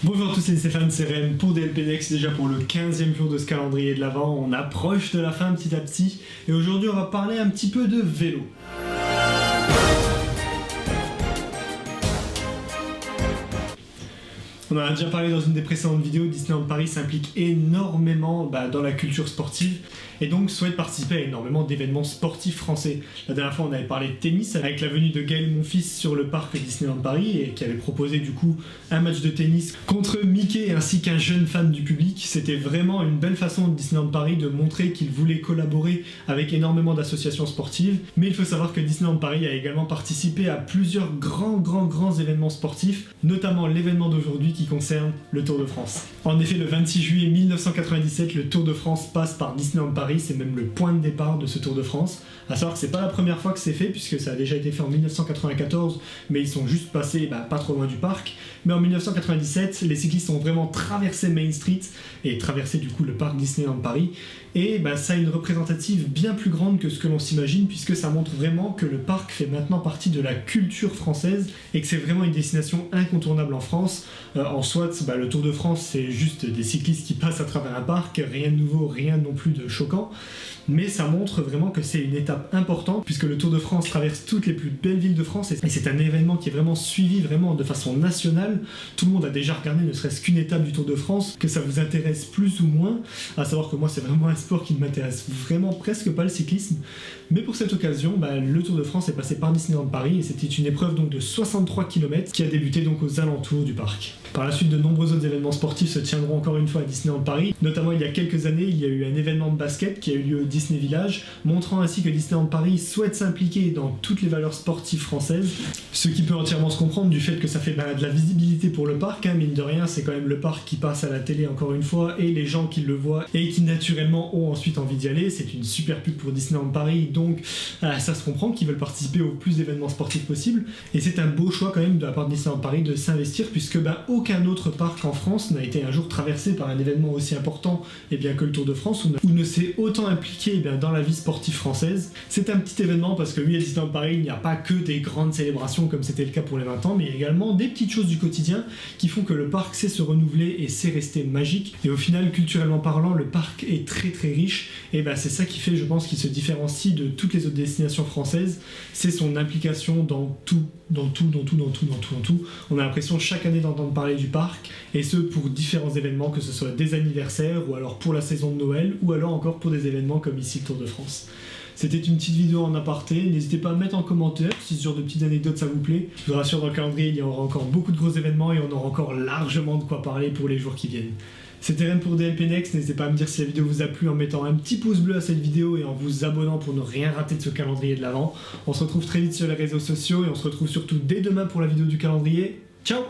Bonjour à tous, c'est Stéphane, c'est Ren pour DLP Next, déjà pour le 15e jour de ce calendrier de l'Avent. On approche de la fin petit à petit et aujourd'hui on va parler un petit peu de vélo. On en a déjà parlé dans une des précédentes vidéos, Disneyland Paris s'implique énormément dans la culture sportive et donc souhaite participer à énormément d'événements sportifs français. La dernière fois on avait parlé de tennis avec la venue de Gaël Monfils sur le parc Disneyland Paris et qui avait proposé du coup un match de tennis contre Mickey ainsi qu'un jeune fan du public. C'était vraiment une belle façon de Disneyland Paris de montrer qu'il voulait collaborer avec énormément d'associations sportives. Mais il faut savoir que Disneyland Paris a également participé à plusieurs grands événements sportifs, notamment l'événement d'aujourd'hui qui concerne le Tour de France. En effet, le 26 juillet 1997, le Tour de France passe par Disneyland Paris, c'est même le point de départ de ce Tour de France. À savoir que c'est pas la première fois que c'est fait, puisque ça a déjà été fait en 1994, mais ils sont juste passés pas trop loin du parc. Mais en 1997, les cyclistes ont vraiment traversé Main Street et traversé du coup le parc Disneyland Paris. Et ça a une représentative bien plus grande que ce que l'on s'imagine, puisque ça montre vraiment que le parc fait maintenant partie de la culture française et que c'est vraiment une destination incontournable en France. En soi, le Tour de France, c'est juste des cyclistes qui passent à travers un parc, rien de nouveau, rien non plus de choquant. Mais ça montre vraiment que c'est une étape importante puisque le Tour de France traverse toutes les plus belles villes de France et c'est un événement qui est vraiment suivi vraiment de façon nationale. Tout le monde a déjà regardé ne serait-ce qu'une étape du Tour de France, que ça vous intéresse plus ou moins, à savoir que moi c'est vraiment un sport qui ne m'intéresse vraiment presque pas, le cyclisme. Mais pour cette occasion, le Tour de France est passé par Disneyland Paris et c'était une épreuve donc de 63 km qui a débuté donc aux alentours du parc. Par la suite, de nombreux autres événements sportifs se tiendront encore une fois à Disneyland Paris. Notamment, il y a quelques années, il y a eu un événement de basket qui a eu lieu au Disney Village, montrant ainsi que Disneyland Paris souhaite s'impliquer dans toutes les valeurs sportives françaises. Ce qui peut entièrement se comprendre du fait que ça fait de la visibilité pour le parc, mine de rien, c'est quand même le parc qui passe à la télé encore une fois, et les gens qui le voient et qui naturellement ont ensuite envie d'y aller. C'est une super pub pour Disneyland Paris, donc ça se comprend qu'ils veulent participer au plus d'événements sportifs possibles. Et c'est un beau choix quand même de la part de Disneyland Paris de s'investir, puisque aucun autre parc en France n'a été un jour traversé par un événement aussi important que le Tour de France, ou ne s'est autant impliqué dans la vie sportive française. C'est un petit événement parce que oui, à Disneyland Paris, il n'y a pas que des grandes célébrations comme c'était le cas pour les 20 ans, mais également des petites choses du quotidien qui font que le parc sait se renouveler et sait rester magique. Et au final, culturellement parlant, le parc est très riche, et c'est ça qui fait, je pense, qu'il se différencie de toutes les autres destinations françaises. C'est son implication dans tout. On a l'impression chaque année d'entendre parler du parc, et ce pour différents événements, que ce soit des anniversaires, ou alors pour la saison de Noël, ou alors encore pour des événements comme ici le Tour de France. C'était une petite vidéo en aparté, n'hésitez pas à mettre en commentaire si ce genre de petites anecdotes ça vous plaît. Je vous rassure, dans le calendrier il y aura encore beaucoup de gros événements et on aura encore largement de quoi parler pour les jours qui viennent. C'était Ren pour DLP Next, n'hésitez pas à me dire si la vidéo vous a plu en mettant un petit pouce bleu à cette vidéo et en vous abonnant pour ne rien rater de ce calendrier de l'Avent. On se retrouve très vite sur les réseaux sociaux et on se retrouve surtout dès demain pour la vidéo du calendrier. Ciao!